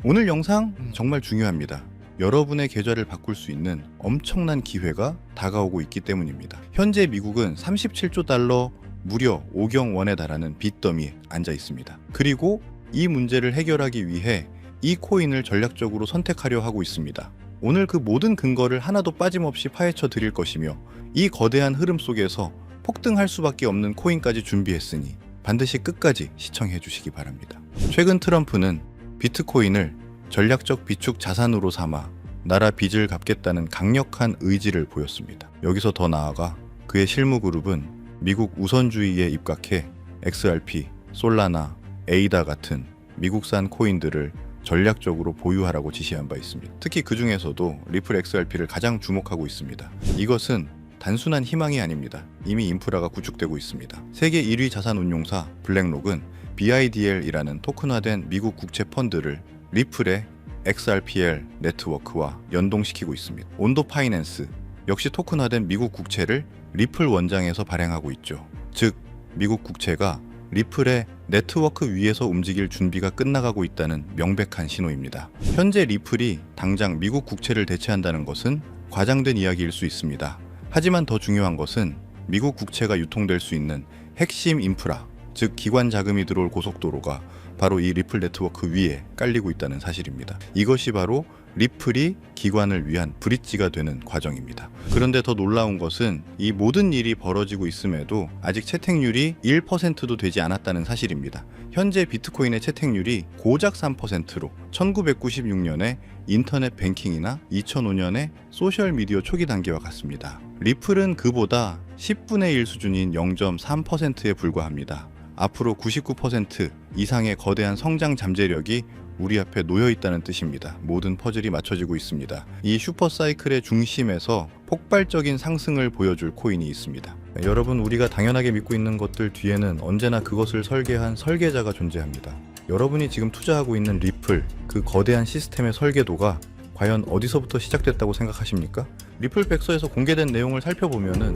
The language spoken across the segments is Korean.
오늘 영상 정말 중요합니다. 여러분의 계좌를 바꿀 수 있는 엄청난 기회가 다가오고 있기 때문입니다. 현재 미국은 37조 달러, 무려 5경 원에 달하는 빚더미에 앉아 있습니다. 그리고 이 문제를 해결하기 위해 이 코인을 전략적으로 선택하려 하고 있습니다. 오늘 그 모든 근거를 하나도 빠짐없이 파헤쳐 드릴 것이며, 이 거대한 흐름 속에서 폭등할 수밖에 없는 코인까지 준비했으니 반드시 끝까지 시청해 주시기 바랍니다. 최근 트럼프는 비트코인을 전략적 비축 자산으로 삼아 나라 빚을 갚겠다는 강력한 의지를 보였습니다. 여기서 더 나아가 그의 실무그룹은 미국 우선주의에 입각해 XRP, 솔라나, 에이다 같은 미국산 코인들을 전략적으로 보유하라고 지시한 바 있습니다. 특히 그 중에서도 리플 XRP를 가장 주목하고 있습니다. 이것은 단순한 희망이 아닙니다. 이미 인프라가 구축되고 있습니다. 세계 1위 자산운용사 블랙록은 BIDL이라는 토큰화된 미국 국채 펀드를 리플의 XRPL 네트워크와 연동시키고 있습니다. 온도 파이낸스 역시 토큰화된 미국 국채를 리플 원장에서 발행하고 있죠. 즉, 미국 국채가 리플의 네트워크 위에서 움직일 준비가 끝나가고 있다는 명백한 신호입니다. 현재 리플이 당장 미국 국채를 대체한다는 것은 과장된 이야기일 수 있습니다. 하지만 더 중요한 것은 미국 국채가 유통될 수 있는 핵심 인프라, 즉 기관 자금이 들어올 고속도로가 바로 이 리플 네트워크 위에 깔리고 있다는 사실입니다. 이것이 바로 리플이 기관을 위한 브릿지가 되는 과정입니다. 그런데 더 놀라운 것은 이 모든 일이 벌어지고 있음에도 아직 채택률이 1%도 되지 않았다는 사실입니다. 현재 비트코인의 채택률이 고작 3%로 1996년에 인터넷 뱅킹이나 2005년에 소셜미디어 초기 단계와 같습니다. 리플은 그보다 10분의 1 수준인 0.3%에 불과합니다. 앞으로 99% 이상의 거대한 성장 잠재력이 우리 앞에 놓여 있다는 뜻입니다. 모든 퍼즐이 맞춰지고 있습니다. 이 슈퍼사이클의 중심에서 폭발적인 상승을 보여줄 코인이 있습니다. 여러분, 우리가 당연하게 믿고 있는 것들 뒤에는 언제나 그것을 설계한 설계자가 존재합니다. 여러분이 지금 투자하고 있는 리플, 그 거대한 시스템의 설계도가 과연 어디서부터 시작됐다고 생각하십니까? 리플 백서에서 공개된 내용을 살펴보면은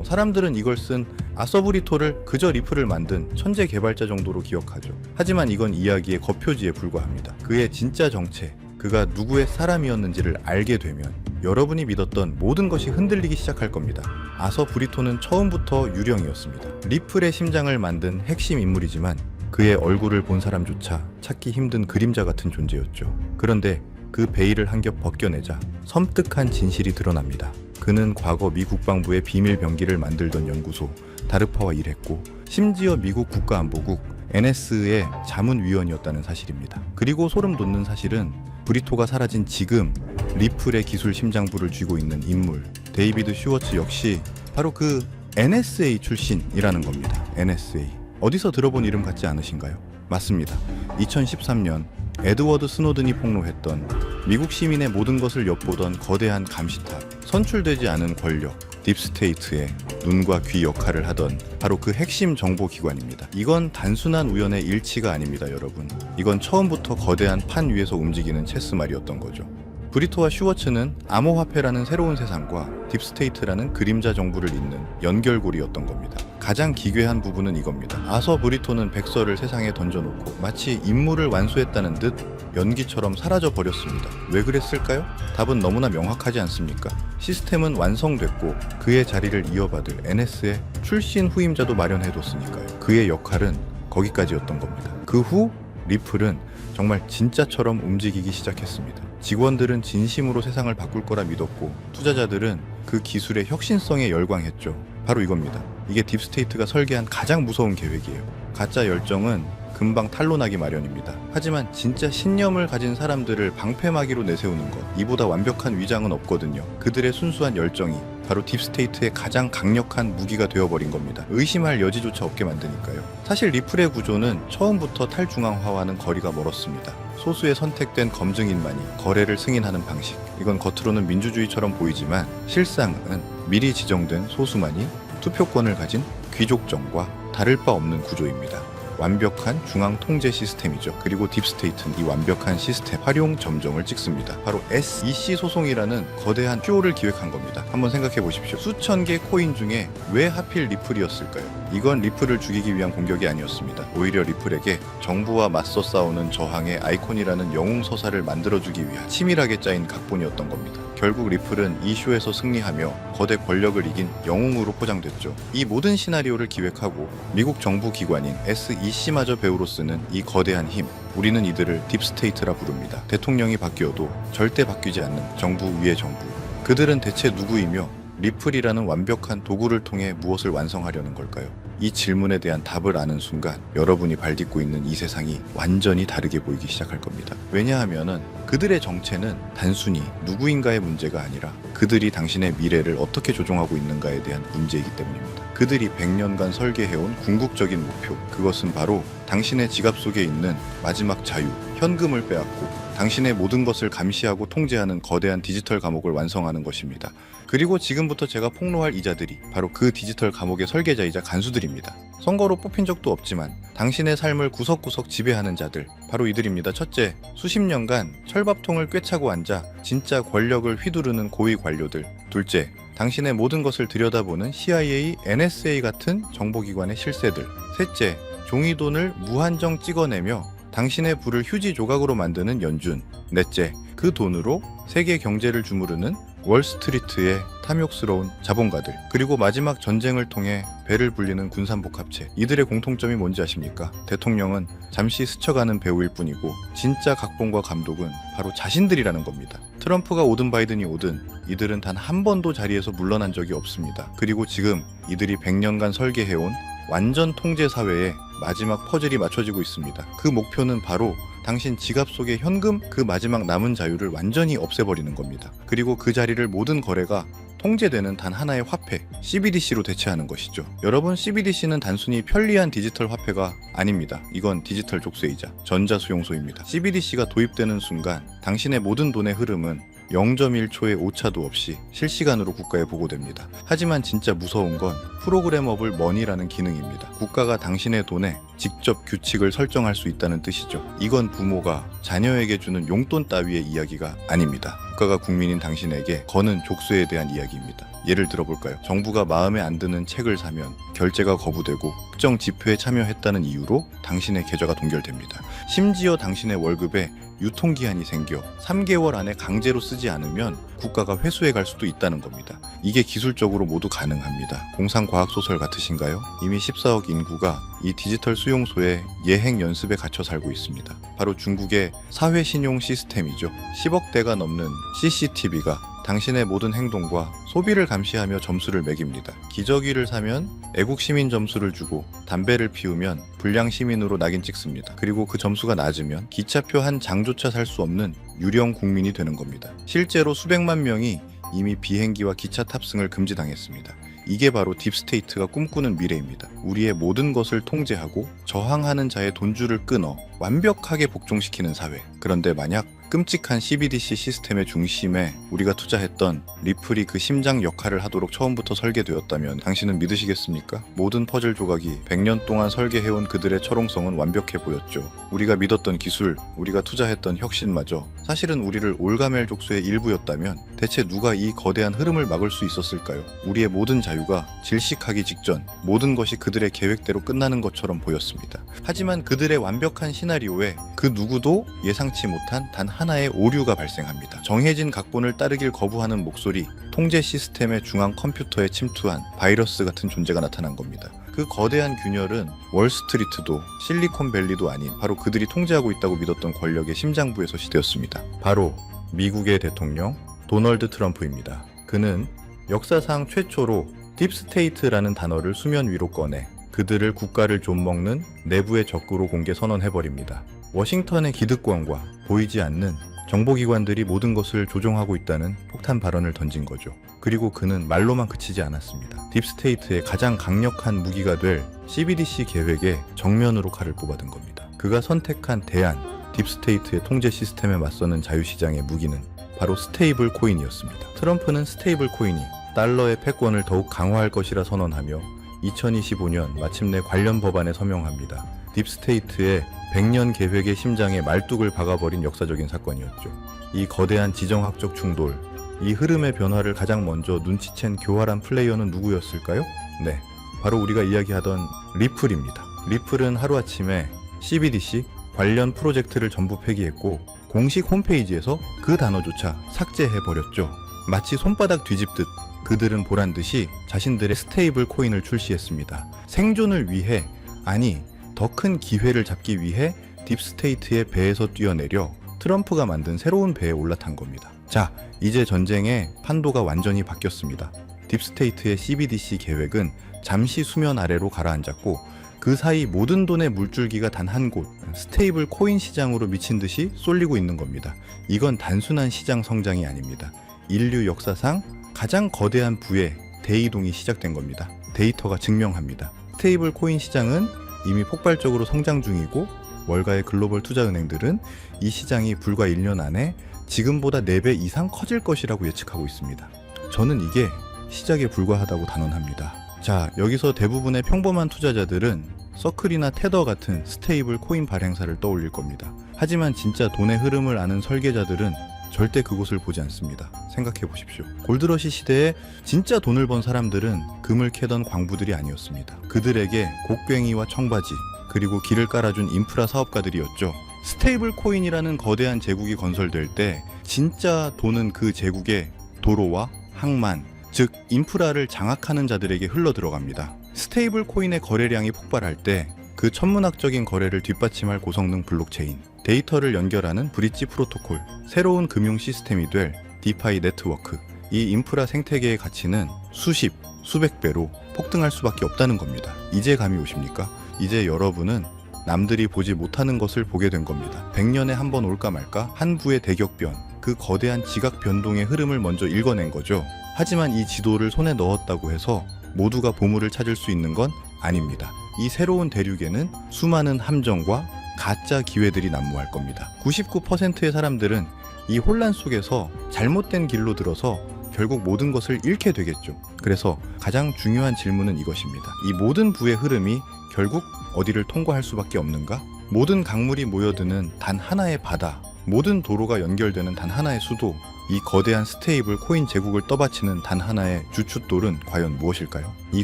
사람들은 이걸 쓴 아서브리토를 그저 리플을 만든 천재 개발자 정도로 기억하죠. 하지만 이건 이야기의 겉표지에 불과합니다. 그의 진짜 정체, 그가 누구의 사람이었는지를 알게 되면 여러분이 믿었던 모든 것이 흔들리기 시작할 겁니다. 아서브리토는 처음부터 유령이었습니다. 리플의 심장을 만든 핵심 인물이지만 그의 얼굴을 본 사람조차 찾기 힘든 그림자 같은 존재였죠. 그런데 그 베일을 한 겹 벗겨내자 섬뜩한 진실이 드러납니다. 그는 과거 미 국방부의 비밀 병기를 만들던 연구소 다르파와 일했고, 심지어 미국 국가안보국 NS의 자문위원이었다는 사실입니다. 그리고 소름 돋는 사실은 브리토가 사라진 지금 리플의 기술 심장부를 쥐고 있는 인물 데이비드 슈워츠 역시 바로 그 NSA 출신이라는 겁니다. NSA. 어디서 들어본 이름 같지 않으신가요? 맞습니다. 2013년 에드워드 스노든이 폭로했던 미국 시민의 모든 것을 엿보던 거대한 감시탑, 선출되지 않은 권력, 딥스테이트의 눈과 귀 역할을 하던 바로 그 핵심 정보기관입니다. 이건 단순한 우연의 일치가 아닙니다, 여러분. 이건 처음부터 거대한 판 위에서 움직이는 체스말이었던 거죠. 브리토와 슈워츠는 암호화폐라는 새로운 세상과 딥스테이트라는 그림자 정부를 잇는 연결고리였던 겁니다. 가장 기괴한 부분은 이겁니다. 아서 브리토는 백서를 세상에 던져놓고 마치 임무를 완수했다는 듯 연기처럼 사라져 버렸습니다. 왜 그랬을까요? 답은 너무나 명확하지 않습니까? 시스템은 완성됐고 그의 자리를 이어받을 NS의 출신 후임자도 마련해뒀으니까요. 그의 역할은 거기까지였던 겁니다. 그 후 리플은 정말 진짜처럼 움직이기 시작했습니다. 직원들은 진심으로 세상을 바꿀 거라 믿었고, 투자자들은 그 기술의 혁신성에 열광했죠. 바로 이겁니다. 이게 딥스테이트가 설계한 가장 무서운 계획이에요. 가짜 열정은 금방 탄로나기 마련입니다. 하지만 진짜 신념을 가진 사람들을 방패막이로 내세우는 것, 이보다 완벽한 위장은 없거든요. 그들의 순수한 열정이 바로 딥스테이트의 가장 강력한 무기가 되어버린 겁니다. 의심할 여지조차 없게 만드니까요. 사실 리플의 구조는 처음부터 탈중앙화와는 거리가 멀었습니다. 소수의 선택된 검증인만이 거래를 승인하는 방식, 이건 겉으로는 민주주의처럼 보이지만 실상은 미리 지정된 소수만이 투표권을 가진 귀족정과 다를 바 없는 구조입니다. 완벽한 중앙 통제 시스템이죠. 그리고 딥스테이트는 이 완벽한 시스템 활용 점정을 찍습니다. 바로 SEC 소송이라는 거대한 쇼를 기획한 겁니다. 한번 생각해 보십시오. 수천 개 코인 중에 왜 하필 리플이었을까요? 이건 리플을 죽이기 위한 공격이 아니었습니다. 오히려 리플에게 정부와 맞서 싸우는 저항의 아이콘이라는 영웅 서사를 만들어주기 위한 치밀하게 짜인 각본이었던 겁니다. 결국 리플은 이 쇼에서 승리하며 거대 권력을 이긴 영웅으로 포장됐죠. 이 모든 시나리오를 기획하고 미국 정부 기관인 SEC마저 배우로 쓰는 이 거대한 힘, 우리는 이들을 딥스테이트라 부릅니다. 대통령이 바뀌어도 절대 바뀌지 않는 정부 위의 정부. 그들은 대체 누구이며 리플이라는 완벽한 도구를 통해 무엇을 완성하려는 걸까요? 이 질문에 대한 답을 아는 순간 여러분이 발딛고 있는 이 세상이 완전히 다르게 보이기 시작할 겁니다. 왜냐하면은 그들의 정체는 단순히 누구인가의 문제가 아니라 그들이 당신의 미래를 어떻게 조종하고 있는가에 대한 문제이기 때문입니다. 그들이 100년간 설계해온 궁극적인 목표, 그것은 바로 당신의 지갑 속에 있는 마지막 자유, 현금을 빼앗고 당신의 모든 것을 감시하고 통제하는 거대한 디지털 감옥을 완성하는 것입니다. 그리고 지금부터 제가 폭로할 이자들이 바로 그 디지털 감옥의 설계자이자 간수들입니다. 선거로 뽑힌 적도 없지만 당신의 삶을 구석구석 지배하는 자들, 바로 이들입니다. 첫째, 수십 년간 철밥통을 꿰차고 앉아 진짜 권력을 휘두르는 고위 관료들. 둘째, 당신의 모든 것을 들여다보는 CIA, NSA 같은 정보기관의 실세들. 셋째, 종이돈을 무한정 찍어내며 당신의 부를 휴지 조각으로 만드는 연준. 넷째, 그 돈으로 세계 경제를 주무르는 월스트리트의 탐욕스러운 자본가들. 그리고 마지막 전쟁을 통해 배를 불리는 군산복합체. 이들의 공통점이 뭔지 아십니까? 대통령은 잠시 스쳐가는 배우일 뿐이고 진짜 각본과 감독은 바로 자신들이라는 겁니다. 트럼프가 오든 바이든이 오든 이들은 단 한 번도 자리에서 물러난 적이 없습니다. 그리고 지금 이들이 100년간 설계해온 완전 통제 사회에 마지막 퍼즐이 맞춰지고 있습니다. 그 목표는 바로 당신 지갑 속의 현금, 그 마지막 남은 자유를 완전히 없애버리는 겁니다. 그리고 그 자리를 모든 거래가 통제되는 단 하나의 화폐, CBDC로 대체하는 것이죠. 여러분, CBDC는 단순히 편리한 디지털 화폐가 아닙니다. 이건 디지털 족쇄이자 전자수용소입니다. CBDC가 도입되는 순간 당신의 모든 돈의 흐름은 0.1초의 오차도 없이 실시간으로 국가에 보고됩니다. 하지만 진짜 무서운 건 프로그래머블 머니라는 기능입니다. 국가가 당신의 돈에 직접 규칙을 설정할 수 있다는 뜻이죠. 이건 부모가 자녀에게 주는 용돈 따위의 이야기가 아닙니다. 국가가 국민인 당신에게 거는 족쇄에 대한 이야기입니다. 예를 들어볼까요? 정부가 마음에 안 드는 책을 사면 결제가 거부되고 특정 집회에 참여했다는 이유로 당신의 계좌가 동결됩니다. 심지어 당신의 월급에 유통기한이 생겨 3개월 안에 강제로 쓰지 않으면 국가가 회수해 갈 수도 있다는 겁니다. 이게 기술적으로 모두 가능합니다. 공상과학소설 같으신가요? 이미 14억 인구가 이 디지털 수용소의 예행 연습에 갇혀 살고 있습니다. 바로 중국의 사회신용 시스템이죠. 10억 대가 넘는 CCTV가 당신의 모든 행동과 소비를 감시하며 점수를 매깁니다. 기저귀를 사면 애국 시민 점수를 주고 담배를 피우면 불량 시민으로 낙인 찍습니다. 그리고 그 점수가 낮으면 기차표 한 장조차 살 수 없는 유령 국민이 되는 겁니다. 실제로 수백만 명이 이미 비행기와 기차 탑승을 금지당했습니다. 이게 바로 딥스테이트가 꿈꾸는 미래입니다. 우리의 모든 것을 통제하고 저항하는 자의 돈줄을 끊어 완벽하게 복종시키는 사회. 그런데 만약 끔찍한 CBDC 시스템의 중심에 우리가 투자했던 리플이 그 심장 역할을 하도록 처음부터 설계되었다면 당신은 믿으시겠습니까? 모든 퍼즐 조각이 100년 동안 설계해온 그들의 철옹성은 완벽해 보였죠. 우리가 믿었던 기술, 우리가 투자했던 혁신마저 사실은 우리를 올가멜 족쇄의 일부였다면 대체 누가 이 거대한 흐름을 막을 수 있었을까요? 우리의 모든 자유가 질식하기 직전 모든 것이 그들의 계획대로 끝나는 것처럼 보였습니다. 하지만 그들의 완벽한 시나리오에 그 누구도 예상치 못한 단 하나의 오류가 발생합니다. 정해진 각본을 따르길 거부하는 목소리, 통제 시스템의 중앙 컴퓨터에 침투한 바이러스 같은 존재가 나타난 겁니다. 그 거대한 균열은 월스트리트도 실리콘밸리도 아닌 바로 그들이 통제하고 있다고 믿었던 권력의 심장부에서 시되었습니다. 바로 미국의 대통령 도널드 트럼프입니다. 그는 역사상 최초로 딥스테이트라는 단어를 수면 위로 꺼내 그들을 국가를 좀먹는 내부의 적으로 공개 선언해버립니다. 워싱턴의 기득권과 보이지 않는 정보기관들이 모든 것을 조종하고 있다는 폭탄 발언을 던진 거죠. 그리고 그는 말로만 그치지 않았습니다. 딥스테이트의 가장 강력한 무기가 될 CBDC 계획에 정면으로 칼을 꼽아든 겁니다. 그가 선택한 대안, 딥스테이트의 통제 시스템에 맞서는 자유시장의 무기는 바로 스테이블 코인이었습니다. 트럼프는 스테이블 코인이 달러의 패권을 더욱 강화할 것이라 선언하며 2025년 마침내 관련 법안에 서명합니다. 딥스테이트의 100년 계획의 심장에 말뚝을 박아버린 역사적인 사건이었죠. 이 거대한 지정학적 충돌, 이 흐름의 변화를 가장 먼저 눈치챈 교활한 플레이어는 누구였을까요? 네, 바로 우리가 이야기하던 리플입니다. 리플은 하루아침에 CBDC 관련 프로젝트를 전부 폐기했고 공식 홈페이지에서 그 단어조차 삭제해버렸죠. 마치 손바닥 뒤집듯 그들은 보란듯이 자신들의 스테이블 코인을 출시했습니다. 생존을 위해, 아니 더 큰 기회를 잡기 위해 딥스테이트의 배에서 뛰어내려 트럼프가 만든 새로운 배에 올라탄 겁니다. 자, 이제 전쟁의 판도가 완전히 바뀌었습니다. 딥스테이트의 CBDC 계획은 잠시 수면 아래로 가라앉았고 그 사이 모든 돈의 물줄기가 단 한 곳, 스테이블 코인 시장으로 미친 듯이 쏠리고 있는 겁니다. 이건 단순한 시장 성장이 아닙니다. 인류 역사상 가장 거대한 부의 대이동이 시작된 겁니다. 데이터가 증명합니다. 스테이블 코인 시장은 이미 폭발적으로 성장 중이고 월가의 글로벌 투자은행들은 이 시장이 불과 1년 안에 지금보다 4배 이상 커질 것이라고 예측하고 있습니다. 저는 이게 시작에 불과하다고 단언합니다. 자, 여기서 대부분의 평범한 투자자들은 서클이나 테더 같은 스테이블 코인 발행사를 떠올릴 겁니다. 하지만 진짜 돈의 흐름을 아는 설계자들은 절대 그곳을 보지 않습니다. 생각해 보십시오. 골드러시 시대에 진짜 돈을 번 사람들은 금을 캐던 광부들이 아니었습니다. 그들에게 곡괭이와 청바지, 그리고 길을 깔아준 인프라 사업가들이었죠. 스테이블 코인이라는 거대한 제국이 건설될 때 진짜 돈은 그 제국의 도로와 항만, 즉 인프라를 장악하는 자들에게 흘러 들어갑니다. 스테이블 코인의 거래량이 폭발할 때 그 천문학적인 거래를 뒷받침할 고성능 블록체인, 데이터를 연결하는 브릿지 프로토콜, 새로운 금융 시스템이 될 디파이 네트워크, 이 인프라 생태계의 가치는 수십, 수백 배로 폭등할 수밖에 없다는 겁니다. 이제 감이 오십니까? 이제 여러분은 남들이 보지 못하는 것을 보게 된 겁니다. 100년에 한 번 올까 말까 한 부의 대격변, 그 거대한 지각 변동의 흐름을 먼저 읽어낸 거죠. 하지만 이 지도를 손에 넣었다고 해서 모두가 보물을 찾을 수 있는 건 아닙니다. 이 새로운 대륙에는 수많은 함정과 가짜 기회들이 난무할 겁니다. 99%의 사람들은 이 혼란 속에서 잘못된 길로 들어서 결국 모든 것을 잃게 되겠죠. 그래서 가장 중요한 질문은 이것입니다. 이 모든 부의 흐름이 결국 어디를 통과할 수밖에 없는가? 모든 강물이 모여드는 단 하나의 바다, 모든 도로가 연결되는 단 하나의 수도, 이 거대한 스테이블 코인 제국을 떠받치는 단 하나의 주춧돌은 과연 무엇일까요? 이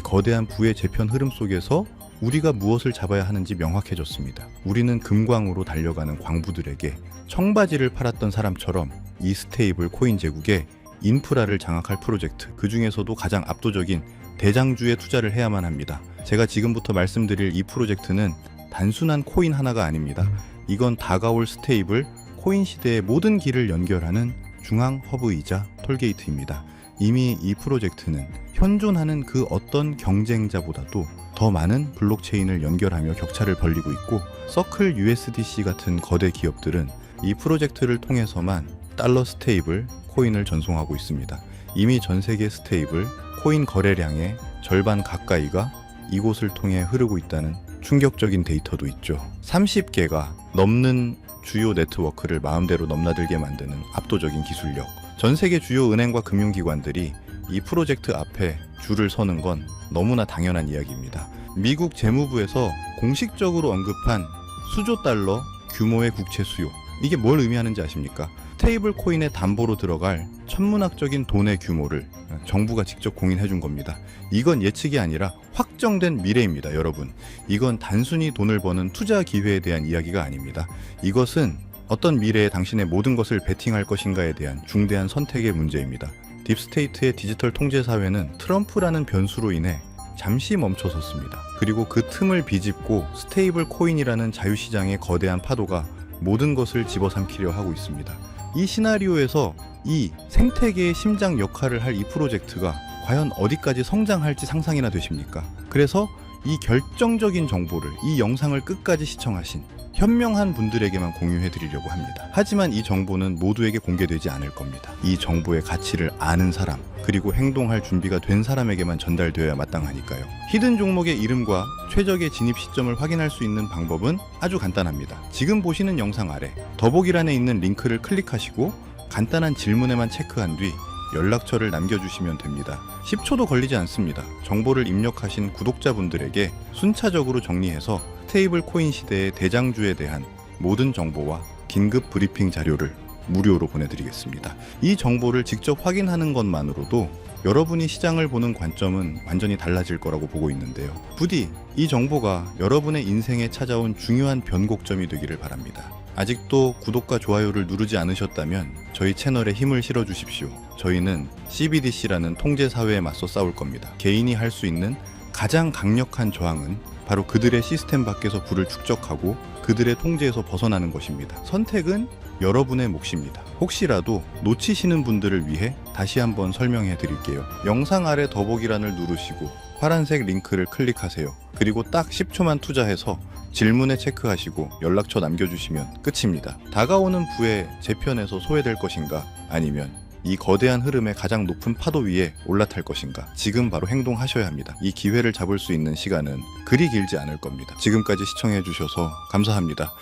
거대한 부의 재편 흐름 속에서 우리가 무엇을 잡아야 하는지 명확해졌습니다. 우리는 금광으로 달려가는 광부들에게 청바지를 팔았던 사람처럼 이 스테이블 코인 제국에 인프라를 장악할 프로젝트, 그 중에서도 가장 압도적인 대장주에 투자를 해야만 합니다. 제가 지금부터 말씀드릴 이 프로젝트는 단순한 코인 하나가 아닙니다. 이건 다가올 스테이블 코인 시대의 모든 길을 연결하는 중앙 허브이자 톨게이트입니다. 이미 이 프로젝트는 현존하는 그 어떤 경쟁자보다도 더 많은 블록체인을 연결하며 격차를 벌리고 있고, 서클 USDC 같은 거대 기업들은 이 프로젝트를 통해서만 달러 스테이블 코인을 전송하고 있습니다. 이미 전 세계 스테이블 코인 거래량의 절반 가까이가 이곳을 통해 흐르고 있다는 충격적인 데이터도 있죠. 30개가 넘는 주요 네트워크를 마음대로 넘나들게 만드는 압도적인 기술력. 전 세계 주요 은행과 금융기관들이 이 프로젝트 앞에 줄을 서는 건 너무나 당연한 이야기입니다. 미국 재무부에서 공식적으로 언급한 수조 달러 규모의 국채 수요. 이게 뭘 의미하는지 아십니까? 스테이블 코인의 담보로 들어갈 천문학적인 돈의 규모를 정부가 직접 공인해 준 겁니다. 이건 예측이 아니라 확정된 미래입니다, 여러분. 이건 단순히 돈을 버는 투자 기회에 대한 이야기가 아닙니다. 이것은 어떤 미래에 당신의 모든 것을 베팅할 것인가에 대한 중대한 선택의 문제입니다. 딥스테이트의 디지털 통제 사회는 트럼프라는 변수로 인해 잠시 멈춰섰습니다. 그리고 그 틈을 비집고 스테이블 코인이라는 자유시장의 거대한 파도가 모든 것을 집어삼키려 하고 있습니다. 이 시나리오에서 이 생태계의 심장 역할을 할 이 프로젝트가 과연 어디까지 성장할지 상상이나 되십니까? 그래서 이 결정적인 정보를, 이 영상을 끝까지 시청하신 현명한 분들에게만 공유해 드리려고 합니다. 하지만 이 정보는 모두에게 공개되지 않을 겁니다. 이 정보의 가치를 아는 사람, 그리고 행동할 준비가 된 사람에게만 전달되어야 마땅하니까요. 히든 종목의 이름과 최적의 진입 시점을 확인할 수 있는 방법은 아주 간단합니다. 지금 보시는 영상 아래 더보기란에 있는 링크를 클릭하시고 간단한 질문에만 체크한 뒤 연락처를 남겨주시면 됩니다. 10초도 걸리지 않습니다. 정보를 입력하신 구독자분들에게 순차적으로 정리해서 스테이블 코인 시대의 대장주에 대한 모든 정보와 긴급 브리핑 자료를 무료로 보내드리겠습니다. 이 정보를 직접 확인하는 것만으로도 여러분이 시장을 보는 관점은 완전히 달라질 거라고 보고 있는데요. 부디 이 정보가 여러분의 인생에 찾아온 중요한 변곡점이 되기를 바랍니다. 아직도 구독과 좋아요를 누르지 않으셨다면 저희 채널에 힘을 실어주십시오. 저희는 CBDC라는 통제사회에 맞서 싸울 겁니다. 개인이 할 수 있는 가장 강력한 저항은 바로 그들의 시스템 밖에서 부를 축적하고 그들의 통제에서 벗어나는 것입니다. 선택은 여러분의 몫입니다. 혹시라도 놓치시는 분들을 위해 다시 한번 설명해 드릴게요. 영상 아래 더보기란을 누르시고 파란색 링크를 클릭하세요. 그리고 딱 10초만 투자해서 질문에 체크하시고 연락처 남겨주시면 끝입니다. 다가오는 부에 제 편에서 소외될 것인가, 아니면 이 거대한 흐름의 가장 높은 파도 위에 올라탈 것인가, 지금 바로 행동하셔야 합니다. 이 기회를 잡을 수 있는 시간은 그리 길지 않을 겁니다. 지금까지 시청해주셔서 감사합니다.